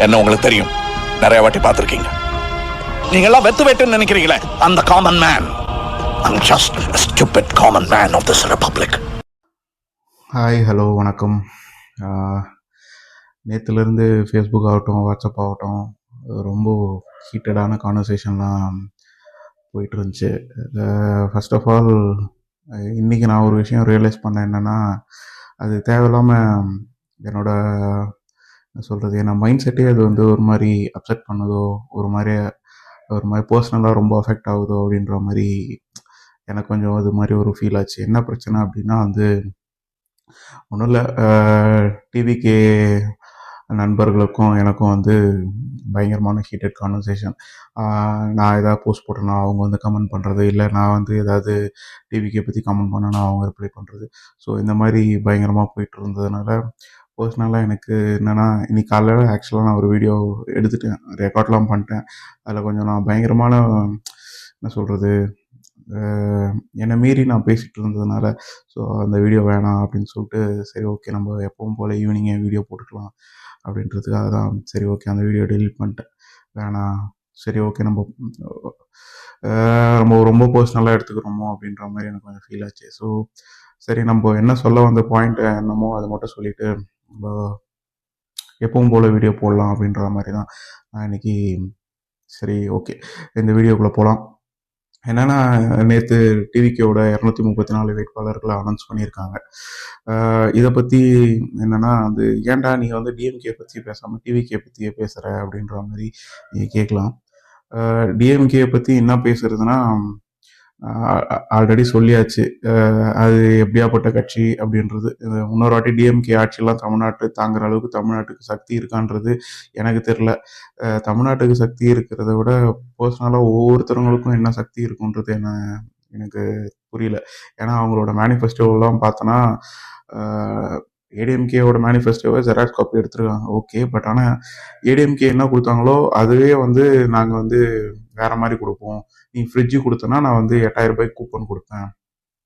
என்ன உங்களுக்கு தெரியும், நிறைய வாட்டி பார்த்துருக்கீங்க. நீங்க எல்லாம் வெத்து வெட்டுன்னு நினைக்கிறீங்களே, அந்த common man. I'm just a stupid common man of this republic. Hi, hello, வணக்கம். நேற்றுலேருந்து ஃபேஸ்புக் ஆகட்டும், வாட்ஸ்அப் ஆகட்டும், ரொம்ப ஹீட்டடான கான்வர்சேஷன்லாம் போயிட்டு இருந்துச்சு. ஃபர்ஸ்ட் ஆஃப் ஆல், இன்றைக்கி நான் ஒரு விஷயம் ரியலைஸ் பண்ணேன். என்னென்னா, அது தேவையில்லாமல் என்னோட என்ன சொல்கிறது, என்ன மைண்ட் செட்டே அது வந்து ஒரு மாதிரி அப்செட் பண்ணுதோ, ஒரு மாதிரி பர்சனலாக ரொம்ப அஃபெக்ட் ஆகுதோ அப்படின்ற மாதிரி எனக்கு கொஞ்சம் அது மாதிரி ஒரு ஃபீல் ஆச்சு. என்ன பிரச்சனை அப்படின்னா வந்து, ஒன்றும் இல்லை, டிவிகே நண்பர்களுக்கும் எனக்கும் வந்து பயங்கரமான ஹீட்டட் கான்வர்சேஷன். நான் எதாவது போஸ்ட் போட்டேன்னா அவங்க வந்து கமெண்ட் பண்ணுறது, இல்லை நான் வந்து ஏதாவது டிவிகே பற்றி கமெண்ட் பண்ணேன்னா அவங்க ரிப்ளை பண்ணுறது. ஸோ இந்த மாதிரி பயங்கரமாக போயிட்டு இருந்ததுனால பர்சனலாக எனக்கு என்னென்னா, இன்னைக்கு காலையில் ஆக்சுவலாக நான் ஒரு வீடியோ எடுத்துட்டேன், ரெக்கார்ட்லாம் பண்ணிட்டேன். அதில் கொஞ்சம் நான் பயங்கரமான என்ன சொல்கிறது, என்னை மீறி நான் பேசிகிட்டு இருந்ததுனால ஸோ அந்த வீடியோ வேணாம் அப்படின்னு சொல்லிட்டு, சரி ஓகே நம்ம எப்பவும் போல் ஈவினிங்கே வீடியோ போட்டுக்கலாம் அப்படின்றதுக்காக தான் சரி ஓகே அந்த வீடியோ டெலீட் பண்ணிட்டேன். வேணாம், சரி ஓகே நம்ம ரொம்ப பர்சனலாக எடுத்துக்கிறோமோ அப்படின்ற மாதிரி எனக்கு கொஞ்சம் ஃபீல் ஆச்சு. ஸோ சரி, நம்ம என்ன சொல்ல வந்த பாயிண்ட் என்னமோ அதை மட்டும் சொல்லிவிட்டு நம்ம எப்பவும் போல் வீடியோ போடலாம் அப்படின்ற மாதிரி தான் நான் இன்றைக்கி. சரி ஓகே, இந்த வீடியோக்குள்ளே போகலாம். என்னென்னா, நேற்று டிவிகேவோட 234 வேட்பாளர்களை அனௌன்ஸ் பண்ணியிருக்காங்க. இதை பற்றி என்னென்னா, அது ஏன்டா நீ வந்து டிஎம்கே பற்றி பேசாமல் டிவிகே பற்றியே பேசுகிற அப்படின்ற மாதிரி நீங்கள் கேட்கலாம். டிஎம்கே பற்றி என்ன பேசுகிறதுனா, ஆல்ரெடி சொல்லியாச்சு அது எப்படியாப்பட்ட கட்சி அப்படின்றது. இன்னொரு வாட்டி டிஎம்கே ஆட்சியெல்லாம் தமிழ்நாட்டு தாங்குற அளவுக்கு தமிழ்நாட்டுக்கு சக்தி இருக்கான்றது எனக்கு தெரில. தமிழ்நாட்டுக்கு சக்தி இருக்கிறத விட பர்சனலாக ஒவ்வொருத்தவங்களுக்கும் என்ன சக்தி இருக்குன்றது எனக்கு புரியல. ஏன்னா அவங்களோட மேனிஃபெஸ்டோவெல்லாம் பார்த்தோன்னா, ஏடிஎம்கேவோட மேனிஃபெஸ்டோவை ஜெராக்ஸ் காப்பி எடுத்துருக்காங்க, ஓகே. பட் ஆனால் ஏடிஎம்கே என்ன கொடுத்தாங்களோ அதுவே வந்து நாங்கள் வந்து வேறு மாதிரி கொடுப்போம். நீ ஃப்ரிட்ஜு கொடுத்தனா நான் வந்து 8000 ரூபாய்க்கு கூப்பன் கொடுப்பேன்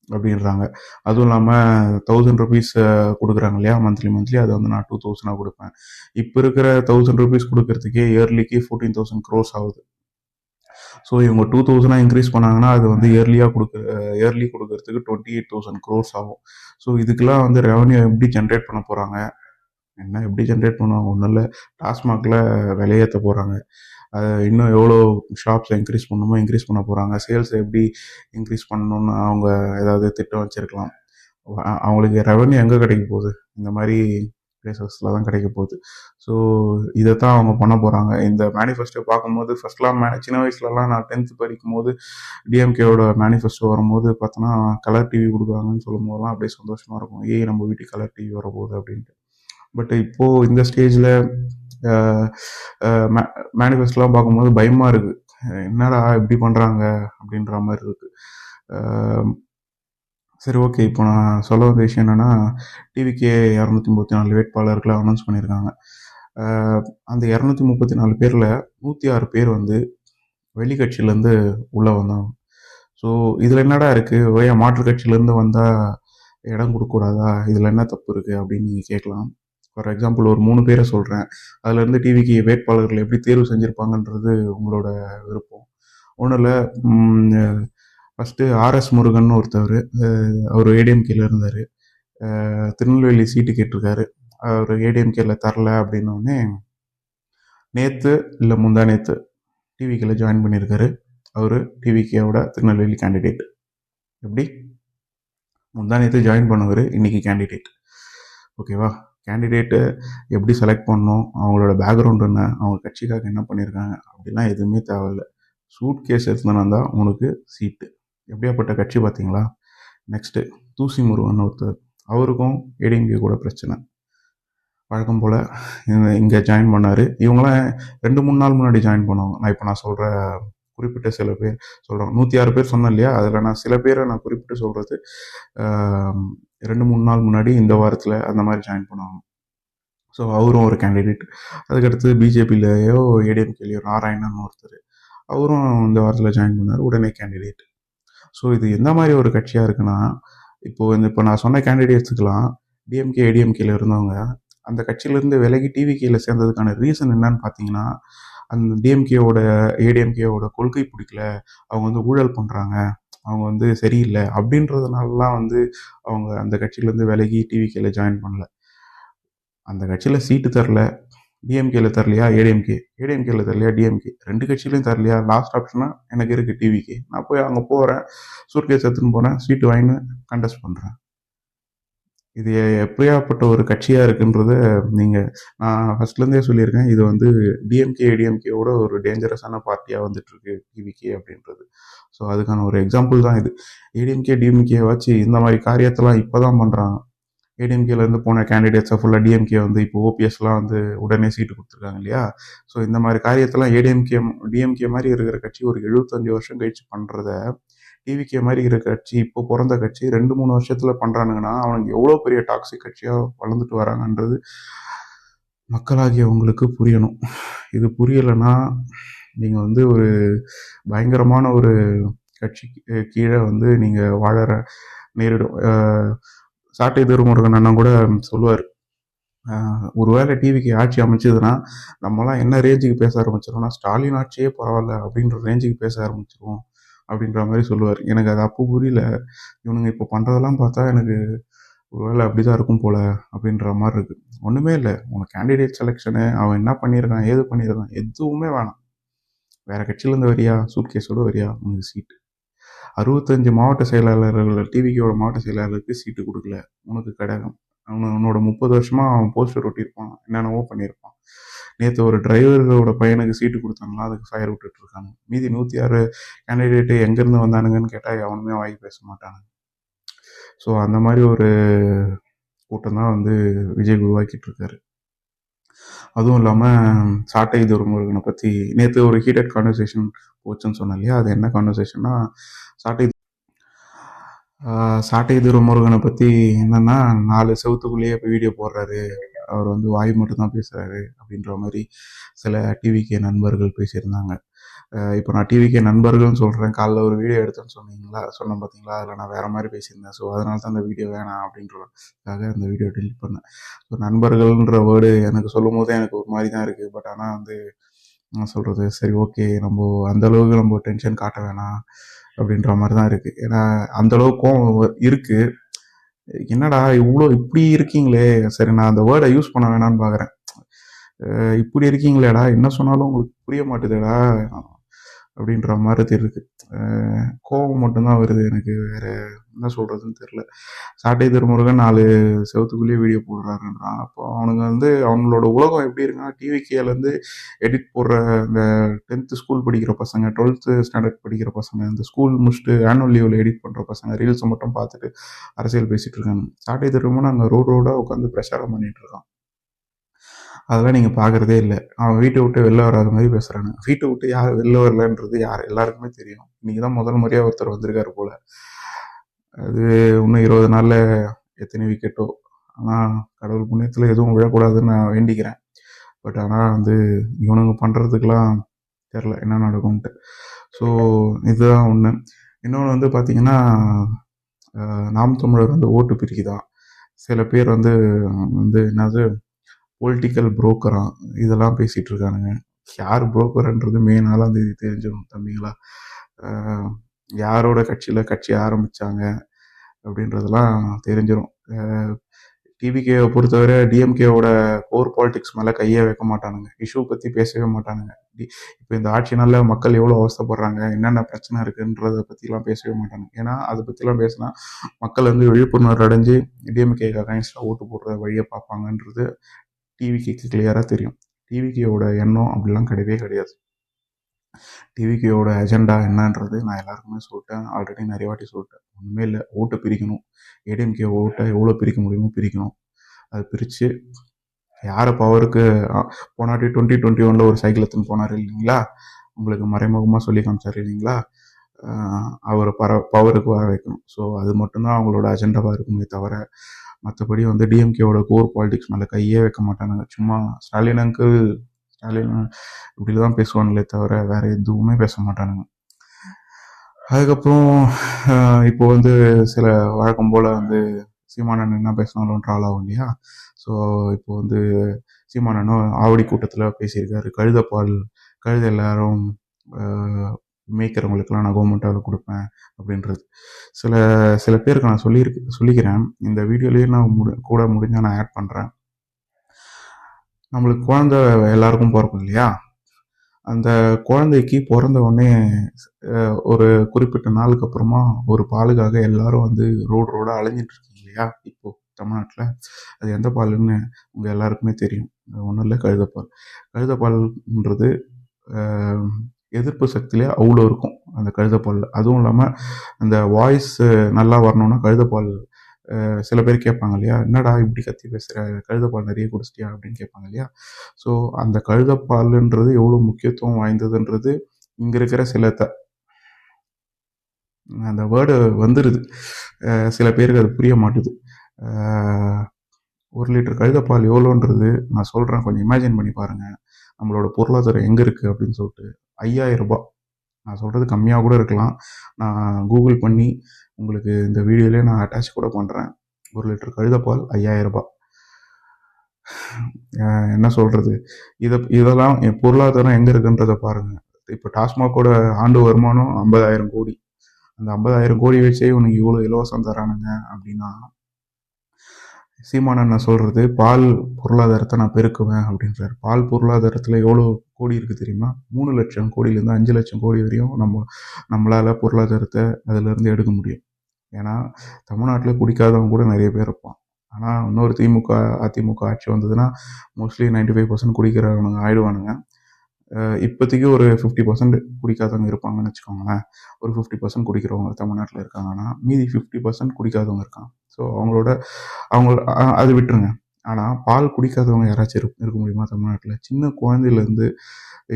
அப்படின்றாங்க. அதுவும் இல்லாமல் 1000 ருபீஸ் கொடுக்குறாங்க இல்லையா மந்த்லி, அதை வந்து நான் 2000 கொடுப்பேன். இப்போ இருக்கிற 1000 ருபீஸ் கொடுக்கறதுக்கே இயர்லிக்கு 14,000 crores ஆகுது. ஸோ இவங்க 2000 இன்க்ரீஸ் பண்ணாங்கன்னா அது வந்து இயர்லி கொடுக்கறதுக்கு 28,000 crores ஆகும். ஸோ இதுக்கெல்லாம் வந்து ரெவன்யூ எப்படி ஜென்ரேட் பண்ண போகிறாங்க, எப்படி ஜென்ரேட் பண்ணுவாங்க? ஒன்றும் இல்லை, டாஸ்மாகில் விலையேற்ற போகிறாங்க. இன்னும் எவ்வளோ ஷாப்ஸை இன்க்ரீஸ் பண்ண போகிறாங்க. சேல்ஸை எப்படி இன்க்ரீஸ் பண்ணணும்னு அவங்க ஏதாவது திட்டம் வச்சுருக்கலாம். அவங்களுக்கு ரெவன்யூ எங்கே கிடைக்க போகுது? இந்த மாதிரி பிளேசஸில் தான் கிடைக்க போகுது. ஸோ இதை தான் அவங்க பண்ண போகிறாங்க. இந்த மேனிஃபெஸ்டோ பார்க்கும்போது ஃபர்ஸ்ட்லாம் சின்ன வயசுலலாம் நான் 10th படிக்கும் போது டிஎம்கேவோட மேனிஃபெஸ்டோ வரும்போது பார்த்தோன்னா கலர் டிவி கொடுக்குறாங்கன்னு சொல்லும் போதெல்லாம் அப்படியே சந்தோஷமாக இருக்கும், நம்ம வீட்டுக்கு கலர் டிவி வரப்போகுது அப்படின்ட்டு. பட் இப்போது இந்த ஸ்டேஜில் மேனிஃபெஸ்டோலாம் பார்க்கும்போது பயமாக இருக்குது. என்னடா இப்படி பண்ணுறாங்க அப்படின்ற மாதிரி இருக்குது. சரி ஓகே, இப்போ நான் சொல்ல வந்த விஷயம் என்னென்னா, டிவிகே 234 வேட்பாளர்களை அனௌன்ஸ் பண்ணியிருக்காங்க. அந்த 234 பேரில் 106 பேர் வந்து வெளிக்கட்சியிலேருந்து உள்ளே வந்தாங்க. ஸோ இதில் என்னடா இருக்குது, மாற்றுக் கட்சியிலேருந்து வந்தால் இடம் கொடுக்கக்கூடாதா, இதில் என்ன தப்பு இருக்குது அப்படின்னு நீங்கள் கேட்கலாம். ஃபார் எக்ஸாம்பிள் ஒரு 3 பேரை சொல்கிறேன். அதுலேருந்து டிவிக்கு வேட்பாளர்கள் எப்படி தேர்வு செஞ்சுருப்பாங்கன்றது உங்களோட விருப்பம். ஒன்றும் இல்லை, ஃபஸ்ட்டு ஆர்எஸ் முருகன் ஒருத்தவர், அவர் ஏடிஎம்கேல இருந்தார். திருநெல்வேலி சீட்டு கேட்டிருக்காரு, அவர் ஏடிஎம்கேல தரல அப்படின்னோடனே நேற்று இல்லை முந்தா நேற்று டிவிகேல ஜாயின் பண்ணியிருக்காரு. அவர் டிவிகேவோட திருநெல்வேலி கேண்டிடேட். எப்படி முந்தா நேற்று ஜாயின் பண்ணவர், இன்றைக்கி கேண்டிடேட். ஓகேவா? கேண்டிடேட்டு எப்படி செலக்ட் பண்ணணும், அவங்களோட பேக்ரவுண்ட் என்ன, அவங்க கட்சிக்காக என்ன பண்ணியிருக்காங்க அப்படிலாம் எதுவுமே தேவையில்லை. சூட் கேஸ் எடுத்துனா தான் உனக்கு சீட்டு. எப்படியாப்பட்ட கட்சி பார்த்தீங்களா? நெக்ஸ்ட்டு தூசி முருகன் ஒருத்தர், அவருக்கும் ஏடிஎம்கே கூட பிரச்சனை. வழக்கம் போல் இங்கே ஜாயின் பண்ணார். இவங்களாம் 2-3 நாள் முன்னாடி ஜாயின் பண்ணுவாங்க. நான் சொல்கிற குறிப்பிட்ட சில பேர் சொல்கிறேன். 106 பேர் சொன்னேன் இல்லையா, அதில் நான் சில பேரை நான் குறிப்பிட்டு சொல்கிறது 2-3 நாள் முன்னாடி இந்த வாரத்தில் அந்த மாதிரி ஜாயின் பண்ணுவாங்க. ஸோ அவரும் ஒரு கேண்டிடேட். அதுக்கடுத்து பிஜேபியிலையோ ஏடிஎம்கேலையோ நாராயணன் ஒருத்தர், அவரும் இந்த வாரத்தில் ஜாயின் பண்ணார், உடனே கேண்டிடேட். ஸோ இது எந்த மாதிரி ஒரு கட்சியாக இருக்குன்னா, இப்போ நான் சொன்ன கேண்டிடேட்ஸுக்கெல்லாம் டிஎம்கே ஏடிஎம்கேல இருந்தவங்க அந்த கட்சியிலேருந்து விலகி டிவிகேல சேர்ந்ததுக்கான ரீசன் என்னன்னு பார்த்தீங்கன்னா, அந்த டிஎம்கேவோட ஏடிஎம்கேவோட கொள்கை பிடிக்கல, அவங்க வந்து ஊழல் பண்ணுறாங்க, அவங்க வந்து சரியில்லை அப்படின்றதுனாலலாம் வந்து அவங்க அந்த கட்சியிலேருந்து விலகி டிவிகேல ஜாயின் பண்ணல. அந்த கட்சியில் சீட்டு தரல, டிஎம்கேல தரலையா ஏடிஎம்கே, ஏடிஎம்கேல தரலையா டிஎம்கே, 2 கட்சியிலையும் தரலையா, லாஸ்ட் ஆப்ஷனா எனக்கு இருக்குது டிவிகே. நான் போய் அங்கே போகிறேன், சூட்கேஸ் எடுத்துன்னு போகிறேன், சீட்டு வாங்கின்னு கண்டெஸ்ட் பண்ணுறேன். இது எப்படியாப்பட்ட ஒரு கட்சியாக இருக்குன்றத நீங்கள், நான் ஃபர்ஸ்ட்லேருந்தே சொல்லியிருக்கேன், இது வந்து டிஎம்கே ஏடிஎம்கேவோட ஒரு டேஞ்சரஸான பார்ட்டியாக வந்துட்டுருக்கு டிவிகே அப்படின்றது. ஸோ அதுக்கான ஒரு எக்ஸாம்பிள் தான் இது. ஏடிஎம்கே டிஎம்கே வச்சு இந்த மாதிரி காரியத்தெல்லாம் இப்போ தான் பண்ணுறாங்க. ஏடிஎம்கேலேருந்து போன கேண்டிடேட்ஸை ஃபுல்லாக டிஎம்கே வந்து இப்போ ஓபிஎஸ்லாம் வந்து உடனே சீட்டு கொடுத்துருக்காங்க இல்லையா. ஸோ இந்த மாதிரி காரியத்தெல்லாம் ஏடிஎம்கே டிஎம்கே மாதிரி இருக்கிற கட்சி ஒரு 75 வருஷம் கழிச்சு பண்ணுறத டிவிகே மாதிரி இருக்கிற கட்சி, இப்போ பிறந்த கட்சி 2-3 வருஷத்தில் பண்ணுறானுங்கன்னா அவனுக்கு எவ்வளோ பெரிய டாக்ஸிக் கட்சியாக வளர்ந்துட்டு வராங்கன்றது மக்களாகிய உங்களுக்கு புரியணும். இது புரியலைன்னா நீங்கள் வந்து ஒரு பயங்கரமான ஒரு கட்சி கீழே வந்து நீங்கள் வாழற நேரிடும். சாட்டை திருமுருகன் அண்ணன் கூட சொல்லுவார், ஒருவேளை டிவிக்கு ஆட்சி அமைச்சதுன்னா நம்மலாம் என்ன ரேஞ்சுக்கு பேச ஆரம்பிச்சிருவோம்னா, ஸ்டாலின் ஆட்சியே பரவாயில்ல அப்படின்ற ரேஞ்சுக்கு பேச ஆரம்பிச்சிருவோம் அப்படின்ற மாதிரி சொல்லுவார். எனக்கு அது அப்போ புரியல. இவனுங்க இப்போ பண்ணுறதெல்லாம் பார்த்தா எனக்கு ஒருவேளை அப்படிதான் இருக்கும் போல அப்படின்ற மாதிரி இருக்கு. ஒன்றுமே இல்லை, உனக்கு கேண்டிடேட் செலெக்ஷனு, அவன் என்ன பண்ணியிருக்கான் ஏது பண்ணியிருக்கான் எதுவுமே வேணாம். வேற கட்சியிலேருந்து வரியா, சூட்கேஸோட வரியா, உனக்கு சீட்டு. 65 மாவட்ட செயலாளர்கள், டிவிக்கோட மாவட்ட செயலாளருக்கு சீட்டு கொடுக்கல, உனக்கு கடகம். உன்னோட 30 வருஷமா அவன் போஸ்டர் ஒட்டியிருப்பான், என்னென்னவோ பண்ணியிருப்பான். நேற்று ஒரு டிரைவரோட பையனுக்கு சீட்டு கொடுத்தாங்களா, அதுக்கு ஃபயர் விட்டுட்டு இருக்காங்க. மீதி 106 கேண்டிடேட்டு எங்கேருந்து வந்தானுங்கன்னு கேட்டால் எவனுமே வாங்கி பேச மாட்டானுங்க. ஸோ அந்த மாதிரி ஒரு கூட்டம் தான் வந்து விஜய் உருவாக்கிட்டு இருக்காரு. அதுவும் இல்லாமல் சாட்டை துரைமுருகனை பற்றி நேற்று ஒரு ஹீட்டட் கான்வர்சேஷன் போச்சுன்னு சொன்னேன் இல்லையா. அது என்ன கான்வர்சேஷன்னா, சாட்டை சாட்டை துரைமுருகனை பற்றி என்னன்னா, 4 செவத்துக்குள்ளேயே இப்போ வீடியோ போடுறாரு, அவர் வந்து வாய் மட்டும் தான் பேசுகிறாரு அப்படின்ற மாதிரி சில டிவிகே நண்பர்கள் பேசியிருந்தாங்க. இப்போ நான் டிவிகே நண்பர்கள்னு சொல்கிறேன், காலைல ஒரு வீடியோ எடுத்தேன்னு சொன்னேன் பார்த்தீங்களா, அதில் நான் வேறு மாதிரி பேசியிருந்தேன். ஸோ அதனால தான் அந்த வீடியோ வேணாம் அப்படின்றதுக்காக அந்த வீடியோ டெலிட் பண்ணேன். ஸோ நண்பர்கள்ன்ற வேர்டு எனக்கு சொல்லும் போதே எனக்கு ஒரு மாதிரி தான் இருக்குது. பட் ஆனால் வந்து என்ன சொல்கிறது, சரி ஓகே, நம்ம அந்தளவுக்கு நம்ம டென்ஷன் காட்ட வேணாம் அப்படின்ற மாதிரி தான் இருக்குது. ஏன்னா அந்தளவுக்கும் இருக்குது. என்னடா இவ்வளோ இப்படி இருக்கீங்களே, சரி நான் அந்த வேர்டை யூஸ் பண்ண வேணான்னு பார்க்குறேன். இப்படி இருக்கீங்களேடா, என்ன சொன்னாலும் உங்களுக்கு புரிய மாட்டுதுடா அப்படின்ற மாதிரி இருக்கு. கோபம் மட்டும்தான் வருது எனக்கு, வேற என்ன சொல்றதுன்னு தெரியல. சாட்டை திருமுருகன் 4 செவத்துக்குள்ளேயே வீடியோ போடுறாருன்றான். அப்போ அவனுங்க வந்து அவங்களோட உலகம் எப்படி இருக்குன்னா, டிவிகேலேருந்து எடிட் போடுற இந்த 10th ஸ்கூல் படிக்கிற பசங்க, 12th ஸ்டாண்டர்ட் படிக்கிற பசங்க, இந்த ஸ்கூல் முடிச்சுட்டு ஆனுவல் லீவில் எடிட் பண்ணுற பசங்க ரீல்ஸை மட்டும் பார்த்துட்டு அரசியல் பேசிட்டு இருக்காங்க. சாட்டை திருமுருகன் அங்கே ரோடாக உட்காந்து பிரச்சாரம் பண்ணிட்டு இருக்கான். அதெல்லாம் நீங்கள் பார்க்குறதே இல்லை. அவன் வீட்டை விட்டு வெளில வராத மாதிரி பேசுகிறாங்க. வீட்டை விட்டு யார் வெளில வரலன்றது எல்லாருக்குமே தெரியும். இன்றைக்கி தான் முதல் முறையாக ஒருத்தர் வந்திருக்காரு போல். அது இன்னும் 20 நாளில் எத்தனை விக்கெட்டோ. ஆனால் கடவுள் புண்ணியத்தில் எதுவும் விழக்கூடாதுன்னு நான் வேண்டிக்கிறேன். பட் ஆனால் வந்து இவனுங்க பண்ணுறதுக்கெலாம் தெரில என்ன நடக்கும்ன்ட்டு. ஸோ இதுதான் ஒன்று. இன்னொன்று வந்து பார்த்திங்கன்னா, நாம் தமிழர் வந்து ஓட்டு பிரிக்குதான். சில பேர் வந்து என்னது பொலிட்டிக்கல் புரோக்கரா இதெல்லாம் பேசிகிட்டு இருக்கானுங்க. யார் புரோக்கர்ன்றது மே 4ஆம் தேதி தெரிஞ்சிடும் தம்பிங்களா. யாரோட கட்சியில் கட்சி ஆரம்பித்தாங்க அப்படின்றதெல்லாம் தெரிஞ்சிடும். டிவிகேவை பொறுத்தவரை டிஎம்கேவோட கோர் பாலிடிக்ஸ் மேலே கையே வைக்க மாட்டானுங்க, இஷ்யூ பற்றி பேசவே மாட்டானுங்க. இப்போ இந்த ஆட்சினால மக்கள் எவ்வளோ அவஸ்தைப்படுறாங்க, என்னென்ன பிரச்சனை இருக்குன்றதை பற்றிலாம் பேசவே மாட்டானுங்க. ஏன்னா அதை பற்றிலாம் பேசினா மக்கள் வந்து விழிப்புணர்வு அடைஞ்சு டிஎம்கேக்கு அகைன்ஸ்டாக ஓட்டு போடுற வழியை பார்ப்பாங்கன்றது டிவிகேக்கு கிளியராக தெரியும். டிவிகேவோட எண்ணம் அப்படிலாம் கிடையவே கிடையாது. டிவிகேவோட அஜெண்டா என்னன்றது நான் எல்லாருக்குமே சொல்லிட்டேன், ஆல்ரெடி நிறைய வாட்டி சொல்லிட்டேன். ஒன்றுமே இல்லை, ஓட்டு பிரிக்கணும். ஏடிஎம்கே ஓட்டை எவ்வளோ பிரிக்க முடியுமோ பிரிக்கணும். அது பிரித்து யாரை பவருக்கு போனாட்டி 2021 ஒரு சைக்கிள் எடுத்துன்னு போனார் இல்லைங்களா, உங்களுக்கு மறைமுகமாக சொல்லி காமிச்சார் இல்லைங்களா, அவரை பவருக்கு வர வைக்கணும். ஸோ அது மட்டும்தான் அவங்களோட அஜெண்டாவாக இருக்குமே தவிர மற்றபடி வந்து டிஎம்கேவோட கோர் பாலிடிக்ஸ் மேலே கையே வைக்க மாட்டானுங்க. சும்மா ஸ்டாலின் இப்படி தான் பேசுவானுங்களே தவிர வேறு எதுவுமே பேச மாட்டானுங்க. அதுக்கப்புறம் இப்போ வந்து சில வழக்கம் போல் வந்து சீமானன் என்ன பேசினாலும் ட்ரால் ஆகும் இல்லையா. ஸோ இப்போ வந்து சீமானனும் ஆவடி கூட்டத்தில் பேசியிருக்காரு, கழுதை எல்லாரும் மேய்க்கிறவங்களுக்கெல்லாம் நான் கவர்மெண்ட்டால் கொடுப்பேன் அப்படின்றது. சில சில பேருக்கு நான் சொல்லிக்கிறேன், இந்த வீடியோலேயே நான் கூட முடிஞ்சால் நான் ஆட் பண்ணுறேன். நம்மளுக்கு குழந்தை எல்லாருக்கும் பிறக்கும் இல்லையா, அந்த குழந்தைக்கு பிறந்த உடனே ஒரு குறிப்பிட்ட நாளுக்கு அப்புறமா ஒரு பாலுக்காக எல்லாரும் வந்து ரோடாக அலைஞ்சிட்டு இருக்கீங்க இல்லையா இப்போ தமிழ்நாட்டில். அது எந்த பாலுன்னு உங்கள் எல்லாருக்குமே தெரியும். ஒன்றும் இல்லை, கழுதைப்பால்ன்றது எதிர்ப்பு சக்தியிலே அவ்வளோ இருக்கும் அந்த கழுதைப்பாலில். அதுவும் இல்லாமல் அந்த வாய்ஸ் நல்லா வரணும்னா கழுதைப்பால் சில பேர் கேட்பாங்க இல்லையா, என்னடா இப்படி கத்தி பேசுகிற, கழுதைப்பால் நிறைய குடிச்சிட்டியா அப்படின்னு கேட்பாங்க இல்லையா. ஸோ அந்த கழுதைப்பாலுன்றது எவ்வளோ முக்கியத்துவம் வாய்ந்ததுன்றது இங்கே இருக்கிற அந்த வேர்டு வந்துடுது, சில பேருக்கு அது புரிய மாட்டுது. 1 லிட்டர் கழுதைப்பால் எவ்வளோன்றது நான் சொல்கிறேன், கொஞ்சம் இமேஜின் பண்ணி பாருங்கள் நம்மளோட பொருளாதாரம் எங்கே இருக்குது அப்படின்னு சொல்லிட்டு. 5000 ரூபாய், நான் சொல்கிறது கம்மியாக கூட இருக்கலாம். நான் கூகுள் பண்ணி உங்களுக்கு இந்த வீடியோலேயே நான் அட்டாச் கூட பண்ணுறேன். 1 லிட்டர் கழுதைப்பால் 5000 ரூபாய். என்ன சொல்கிறது, இதெல்லாம் என் பொருளாதாரம் எங்கே இருக்குன்றதை பாருங்கள். இப்போ டாஸ்மாகோட ஆண்டு வருமானம் 50,000 கோடி. அந்த 50,000 கோடி வச்சே உனக்கு இவ்வளோ இலவசம் தரானுங்க அப்படின்னா, சீமானன் நான் சொல்கிறது பால் பொருளாதாரத்தை நான் பெருக்குவேன் அப்படின்றார். பால் பொருளாதாரத்தில் எவ்வளோ கோடி இருக்குது தெரியுமா? 3 லட்சம் கோடியிலேருந்து 5 லட்சம் கோடி வரையும் நம்மளால் பொருளாதாரத்தை அதிலேருந்து எடுக்க முடியும். ஏன்னா தமிழ்நாட்டில் குடிக்காதவங்க கூட நிறைய பேர் இருப்பான். ஆனால் இன்னொரு அதிமுக ஆட்சி வந்ததுன்னா மோஸ்ட்லி 95% குடிக்கிறவனுங்க ஆயிடுவானுங்க. இப்போதைக்கு ஒரு 50% குடிக்காதவங்க இருப்பாங்கன்னு வச்சுக்கோங்களேன். ஒரு 50% குடிக்கிறவங்க தமிழ்நாட்டில் இருக்காங்கன்னா மீதி 50% குடிக்காதவங்க இருக்காங்க. ஸோ அவங்க அது விட்டுருங்க. ஆனால் பால் குடிக்காதவங்க யாராச்சும் இருக்க முடியுமா தமிழ்நாட்டில்? சின்ன குழந்தையிலேருந்து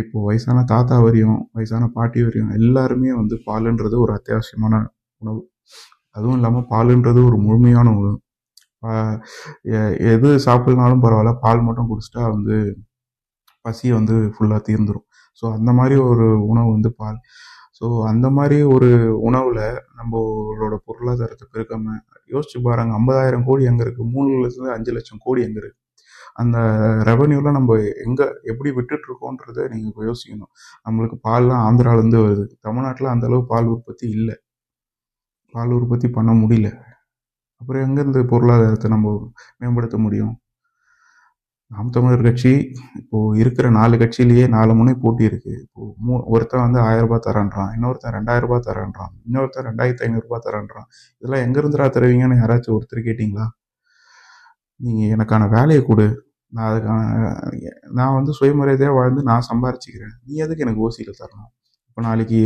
இப்போது வயசான தாத்தா வரையும், வயசான பாட்டி வரையும் எல்லாருமே வந்து பாலுன்றது ஒரு அத்தியாவசியமான உணவு. அதுவும் இல்லாமல் பாலுன்றது ஒரு முழுமையான உணவு. எது சாப்பிட்லனாலும் பரவாயில்ல, பால் மட்டும் குடிச்சிட்டா வந்து பசி வந்து ஃபுல்லாக தீர்ந்துடும். ஸோ அந்த மாதிரி ஒரு உணவு வந்து பால். ஸோ அந்த மாதிரி ஒரு உணவில் நம்மளோட பொருளாதாரத்தை பெருக்காமல் யோசிச்சு பாருங்க, 50,000 கோடி எங்கே இருக்குது? 3 5 லட்சம் கோடி எங்கே இருக்குது? அந்த ரெவன்யூலாம் நம்ம எப்படி விட்டுட்ருக்கோன்றதை நீங்கள் இப்போ யோசிக்கணும். நம்மளுக்கு பால்லாம் ஆந்திராவிலேருந்து வருது. தமிழ்நாட்டில் அந்தளவு பால் உற்பத்தி இல்லை, பால் உற்பத்தி பண்ண முடியல. அப்புறம் எங்கேருந்து பொருளாதாரத்தை நம்ம மேம்படுத்த முடியும்? நாம் தமிழர் கட்சி இப்போது இருக்கிற 4 கட்சியிலேயே 4 முனை போட்டி இருக்குது. இப்போது ஒருத்தன் வந்து 1000 ரூபாய் தரேன்றான், இன்னொருத்தன் 2000 ரூபாய் தரேன்றான், இன்னொருத்தன் 2500 ரூபாய் தரேன்றான். இதெல்லாம் எங்கேருந்துடா தருவீங்கன்னு யாராச்சும் ஒருத்தர் கேட்டிங்களா? நீங்கள் எனக்கான வேலையை கொடு, நான் வந்து சுயமரியாதையாக வாழ்ந்து நான் சம்பாரிச்சிக்கிறேன், நீ எதுக்கு எனக்கு ஓசியில் தரணும்? இப்போ நாளைக்கு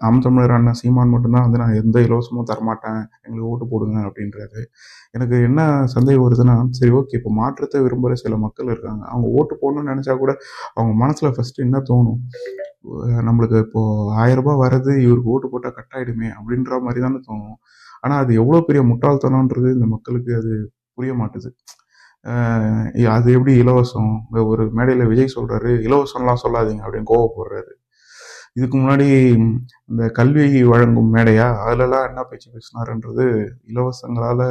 நாம் தமிழர் அண்ணன் சீமான் மட்டும்தான் வந்து நான் எந்த இலவசமும் தரமாட்டேன், எங்களுக்கு ஓட்டு போடுங்க அப்படின்றாரு. எனக்கு என்ன சந்தேகம் வருதுன்னா, சரி ஓகே, இப்போ மாற்றத்தை விரும்புகிற சில மக்கள் இருக்காங்க, அவங்க ஓட்டு போடணும்னு நினச்சா கூட அவங்க மனசில் ஃபஸ்ட்டு என்ன தோணும்? நம்மளுக்கு இப்போது 1000 ரூபாய் வர்றது இவருக்கு ஓட்டு போட்டால் கட் ஆகிடுமே அப்படின்ற மாதிரி தானே தோணும். ஆனால் அது எவ்வளோ பெரிய முட்டாள்தனன்றது இந்த மக்களுக்கு அது புரிய மாட்டுது. அது எப்படி இலவசம்? ஒரு மேடையில் விஜய் சொல்கிறாரு, இலவசம்லாம் சொல்லாதீங்க அப்படின்னு கோவப்படுறாரு. இதுக்கு முன்னாடி இந்த கல்வி வழங்கும் மேடையா, அதிலலாம் என்ன பேச்சு பேசினாருன்றது, இலவசங்களால்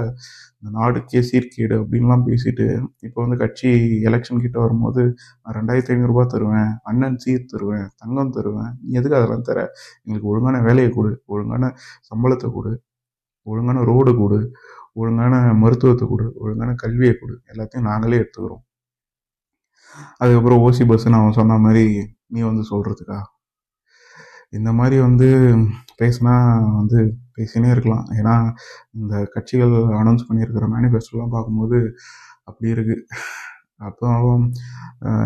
இந்த நாடுக்கே சீர்கேடு அப்படின்லாம் பேசிட்டு, இப்போ வந்து கட்சி எலெக்ஷன் கிட்ட வரும்போது நான் 2500 ரூபாய் தருவேன், அண்ணன் சீர் தருவேன், தங்கம் தருவேன், நீ எதுக்கு அதெல்லாம் தர? எங்களுக்கு ஒழுங்கான வேலையை கொடு, ஒழுங்கான சம்பளத்தை கொடு, ஒழுங்கான ரோடு கொடு, ஒழுங்கான மருத்துவத்தை கொடு, ஒழுங்கான கல்வியை கொடு, எல்லாத்தையும் நாங்களே எடுத்துக்கிறோம். அதுக்கப்புறம் ஓசி பஸ்ஸுன்னு அவன் சொன்ன மாதிரி நீ வந்து சொல்கிறதுக்கா? இந்த மாதிரி வந்து பேசினா வந்து பேசினே இருக்கலாம். ஏன்னா இந்த கட்சிகள் அனௌன்ஸ் பண்ணியிருக்கிற மேனிஃபெஸ்டோலாம் பார்க்கும்போது அப்படி இருக்குது. அப்புறம்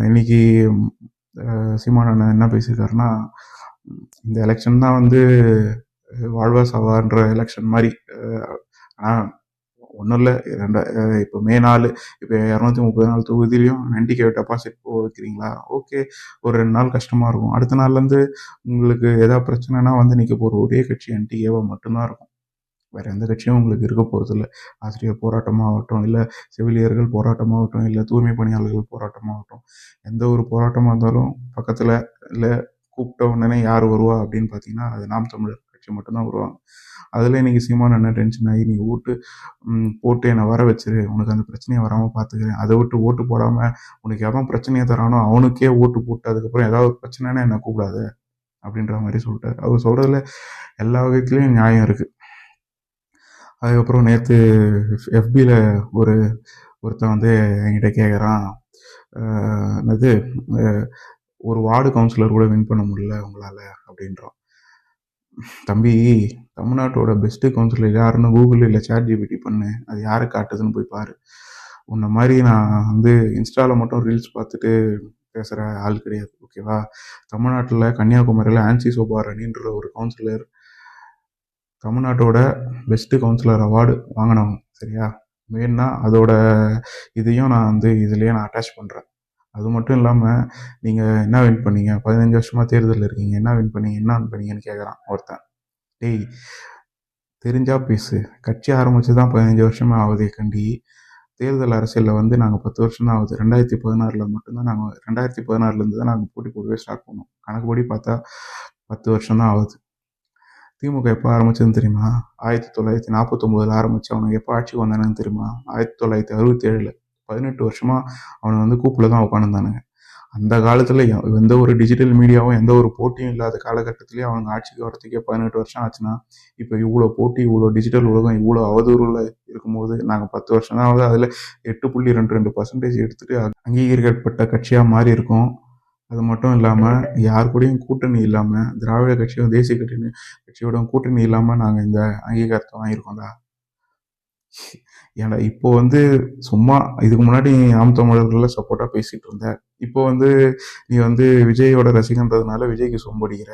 இன்னைக்கு சீமானண்ணன் என்ன பேசியிருக்காருன்னா, இந்த எலெக்ஷன் தான் வந்து வாழ்வா சாவான்ற எலெக்ஷன் மாதிரி. ஆனால் ஒன்றும் இல்லை, இப்போ மே 4 இப்போ 234 தொகுதியிலையும் 90K டெபாசிட் வைக்கிறீங்களா? ஓகே, ஒரு 2 நாள் கஷ்டமாக இருக்கும். அடுத்த நாள்லேருந்து உங்களுக்கு எதாவது பிரச்சனைனா வந்து நிற்க போகிற ஒரே கட்சி NTAவாக மட்டும்தான் இருக்கும். வேறு எந்த கட்சியும் உங்களுக்கு இருக்க போகிறதில்ல. ஆசிரியர் போராட்டமாகட்டும், இல்லை செவிலியர்கள் போராட்டமாகட்டும், இல்லை தூய்மை பணியாளர்கள் போராட்டமாகட்டும், எந்த ஒரு போராட்டமாக இருந்தாலும் பக்கத்தில் இல்லை கூப்பிட்ட உடனே யார் வருவா அப்படின்னு பார்த்தீங்கன்னா அது நாம் தமிழர் கட்சி கட்சி மட்டும்தான் வருவாங்க. அதில் இன்றைக்கி சீமான் என்ன டென்ஷன் ஆகி நீ போட்டு என்னை வர வச்சிரு, உனக்கு அந்த பிரச்சனையை வராமல் பார்த்துக்கிறேன், அதை விட்டு ஓட்டு போடாமல் உனக்கு எவன் பிரச்சனையை தரானோ அவனுக்கே ஓட்டு போட்டு அதுக்கப்புறம் ஏதாவது பிரச்சனைனா என்ன கூப்பிடாது அப்படின்ற மாதிரி சொல்லிட்டார். அவர் சொல்கிறதுல எல்லா வகைத்துலேயும் நியாயம் இருக்குது. அதுக்கப்புறம் நேற்று எஃபியில் ஒருத்தன் வந்து என்கிட்ட கேட்குறான், என்னது ஒரு வார்டு கவுன்சிலர் கூட வின் பண்ண முடியல உங்களால் அப்படின்றான். தம்பி, தமிழ்நாட்டோட பெஸ்ட்டு கவுன்சிலர் யாருன்னு கூகுள் இல்லை ChatGPT பண்ணு, அது யாரை காட்டுதுன்னு போய் பாரு. உன்னை மாதிரி நான் வந்து இன்ஸ்டாவில் மட்டும் ரீல்ஸ் பார்த்துட்டு பேசுகிற ஆள் கிடையாது, ஓகேவா? தமிழ்நாட்டில் கன்னியாகுமரியில் ஆன்சி சோபாரணின்ற ஒரு கவுன்சிலர் தமிழ்நாட்டோட பெஸ்ட்டு கவுன்சிலர் அவார்டு வாங்கினவங்க, சரியா? வேணுன்னா அதோட இதையும் நான் வந்து இதுலேயே நான் அட்டாச் பண்ணுறேன். அது மட்டும் இல்லாமல் நீங்கள் என்ன வின் பண்ணீங்க, 15 வருஷமாக தேர்தலில் இருக்கீங்க, என்ன வின் பண்ணீங்கன்னு கேட்குறான் ஒருத்தன். டேய், தெரிஞ்சா பேசு. கட்சி ஆரம்பித்து தான் 15 வருஷமே ஆகுதே கண்டி. தேர்தல் அரசியலில் வந்து நாங்கள் 10 வருஷம் தான் ஆகுது. 2016 மட்டும்தான் 2016 தான் நாங்கள் போட்டி போடவே ஸ்டார்ட் பண்ணோம். கணக்குப்படி பார்த்தா 10 வருஷம் தான் ஆகுது. திமுக எப்போ ஆரம்பிச்சதுன்னு தெரியுமா? 1949 ஆரம்பிச்சு அவனுக்கு எப்போ ஆட்சிக்கு வந்தானுன்னு தெரியுமா? 1967. 18 வருஷமாக அவனை வந்து கூப்பில் தான் உட்காந்துருந்தானுங்க. அந்த காலத்தில் எந்த ஒரு டிஜிட்டல் மீடியாவும் எந்த ஒரு போட்டியும் இல்லாத காலகட்டத்திலேயே அவங்க ஆட்சிக்கு வரத்துக்கே 18 வருஷம் ஆச்சுன்னா, இப்போ இவ்வளோ போட்டி, இவ்வளோ டிஜிட்டல் உலகம், இவ்வளோ அவதூறில் இருக்கும்போது நாங்கள் 10 வருஷம் தான் ஆகுது. அதில் 8.22% எடுத்துகிட்டு அங்கீகரிக்கப்பட்ட கட்சியாக மாறி இருக்கோம். அது மட்டும் இல்லாமல் யார் கூடயும் கூட்டணி இல்லாமல், திராவிட கட்சியும் தேசிய கட்சியோட கூட்டணி இல்லாமல் நாங்கள் இந்த அங்கீகாரத்தை வாங்கியிருக்கோம்டா. ஏன்னா இப்போ வந்து சும்மா இதுக்கு முன்னாடி நாம் தமிழர்கள சப்போர்ட்டாக பேசிகிட்டு இருந்த, இப்போ வந்து நீ வந்து விஜயோட ரசிகன்றதுனால விஜய்க்கு சொம்படிக்கிற.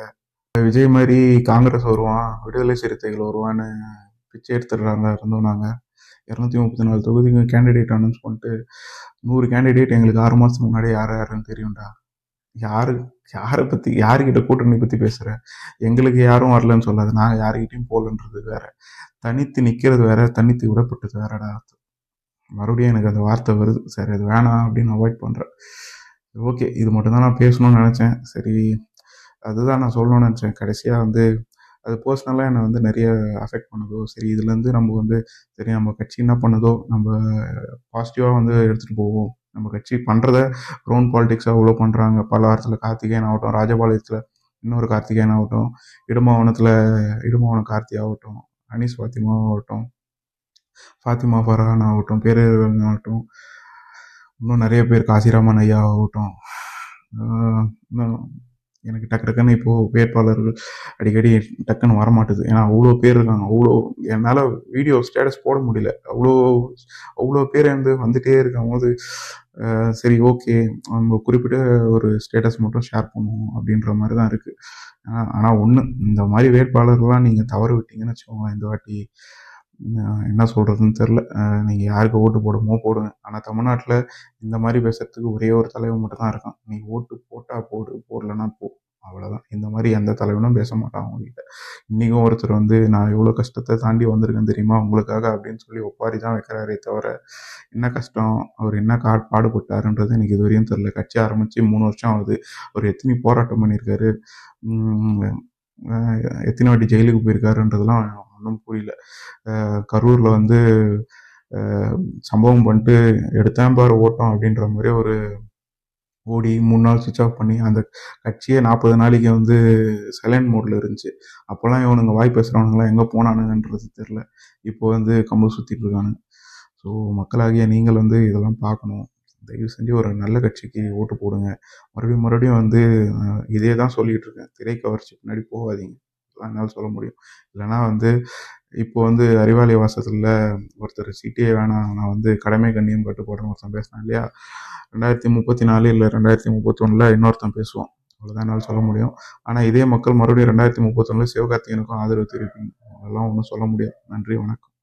விஜய் மாதிரி காங்கிரஸ் வருவான், விடுதலை சிறுத்தைகள் வருவான்னு பிச்சை எடுத்துடுறாங்க இருந்தோம். நாங்கள் 234 தொகுதிக்கு கேண்டிடேட் அனௌன்ஸ் பண்ணிட்டு 100 கேண்டிடேட் எங்களுக்கு 6 மாதத்துக்கு முன்னாடி யாருன்னு தெரியும்டா. யாருக்கிட்ட கூட்டணி பற்றி பேசுகிற? எங்களுக்கு யாரும் வரலன்னு சொல்லாது, நாங்கள் யாருக்கிட்டையும் போகலன்றது வேற, தனித்து நிற்கிறது வேற, தனித்து விடப்பட்டது வேறடா. மறுபடியும் எனக்கு அந்த வார்த்தை வருது, சரி அது வேணாம் அப்படின்னு அவாய்ட் பண்ணுறேன். ஓகே, இது மட்டும்தான் நான் பேசணும்னு நினச்சேன். சரி, அதுதான் நான் சொல்லணும்னு நினச்சேன். கடைசியாக வந்து அது பர்சனலாக என்னை வந்து நிறைய அஃபெக்ட் பண்ணுதோ, சரி இதுலேருந்து நம்ம வந்து சரி நம்ம கட்சி என்ன பண்ணுதோ நம்ம பாசிட்டிவாக வந்து எடுத்துகிட்டு போவோம். நம்ம கட்சி பண்ணுறத க்ரௌண்ட் பாலிடிக்ஸாக அவ்வளோ பண்ணுறாங்க. பல்லாவரத்தில் கார்த்திகேயன் ஆகட்டும், ராஜபாளையத்தில் இன்னொரு கார்த்திகேயன் ஆகட்டும், இடுமாவனம் கார்த்தி ஆகட்டும், அனீஸ் ஆகட்டும், ஃபாத்திமா ஃபர்ஹான் ஆகட்டும், பேரறிவன் ஆகட்டும், இன்னும் நிறைய பேர், காசிராமன் ஐயா ஆகட்டும், இன்னும் எனக்கு டக்குன்னு இப்போது வேட்பாளர்கள் அடிக்கடி டக்குன்னு வரமாட்டுது. ஏன்னா அவ்வளோ பேர் இருக்காங்க. என்னால் வீடியோ ஸ்டேட்டஸ் போட முடியல. அவ்வளோ பேர் வந்துகிட்டே இருக்கும் போது சரி ஓகே, அவங்க குறிப்பிட்ட ஒரு ஸ்டேட்டஸ் மட்டும் ஷேர் பண்ணுவோம் அப்படின்ற மாதிரி தான் இருக்குது. ஆனால் ஒன்று, இந்த மாதிரி வேட்பாளர்கள்லாம் நீங்கள் தவறு விட்டீங்கன்னு வச்சுக்கோங்களேன், இந்த வாட்டி என்ன சொல்கிறதுன்னு தெரில. நீங்கள் யாருக்கு ஓட்டு போடுங்க. ஆனால் தமிழ்நாட்டில் இந்த மாதிரி பேசுகிறதுக்கு ஒரே ஒரு தலைவன் மட்டும் தான் இருக்கான். நீ ஓட்டு போட்டால் போடு, போடலன்னா போ, அவ்வளோதான். இந்த மாதிரி எந்த தலைவனும் பேச மாட்டான் அவங்ககிட்ட. இன்றைக்கும் ஒருத்தர் வந்து நான் எவ்வளோ கஷ்டத்தை தாண்டி வந்திருக்கேன் தெரியுமா உங்களுக்காக அப்படின்னு சொல்லி ஒப்பாரி தான் வைக்கிறாரே தவிர என்ன கஷ்டம், அவர் என்ன பாடுபட்டாருன்றது எனக்கு இது வரையும் தெரில. கட்சி ஆரம்பித்து 3 வருஷம் ஆகுது. அவர் எத்தனை போராட்டம் பண்ணியிருக்காரு, எத்தனை வாட்டி ஜெயிலுக்கு போயிருக்காருன்றதெல்லாம் ஒன்றும் புரியல. கரூரில் வந்து சம்பவம் பண்ணிட்டு எடுத்தேன் பாரு ஓட்டம் அப்படின்ற மாதிரி ஒரு ஓடி 3 நாள் சுவிட்ச் ஆஃப் பண்ணி அந்த கட்சியே 40 நாளைக்கு வந்து சைலண்ட் மோடில் இருந்துச்சு. அப்போல்லாம் இவனுங்க வாய் பேசுகிறவனுங்களாம் எங்கே போனானுங்கன்றது தெரில. இப்போ வந்து கம்பல் சுற்றிட்டு இருக்கானுங்க. ஸோ மக்களாகிய நீங்கள் வந்து இதெல்லாம் பார்க்கணும். தயவு செஞ்சு ஒரு நல்ல கட்சிக்கு ஓட்டு போடுங்க. மறுபடியும் வந்து இதே தான் சொல்லிகிட்டு இருக்கேன், திரை கவர்ச்சி பின்னாடி போகாதீங்க, என்னால் சொல்ல முடியும். இல்லைனா வந்து இப்போ வந்து அறிவாலய வாசத்தில் ஒருத்தர் சீட்டே வேணாம், நான் வந்து கடமை கண்ணியம் கட்டுப்பாடுன்னு ஒருத்தன் பேசினான் இல்லையா, 2034 இல்லை 2031 இன்னொருத்தன் பேசுவான், அவ்வளோதான் என்னால் சொல்ல முடியும். ஆனால் இதே மக்கள் மறுபடியும் 2031 சிவகார்த்திகேயனுக்கும் ஆதரவு தெரிவிப்பீங்க, அதெல்லாம் ஒன்றும் சொல்ல முடியாது. நன்றி, வணக்கம்.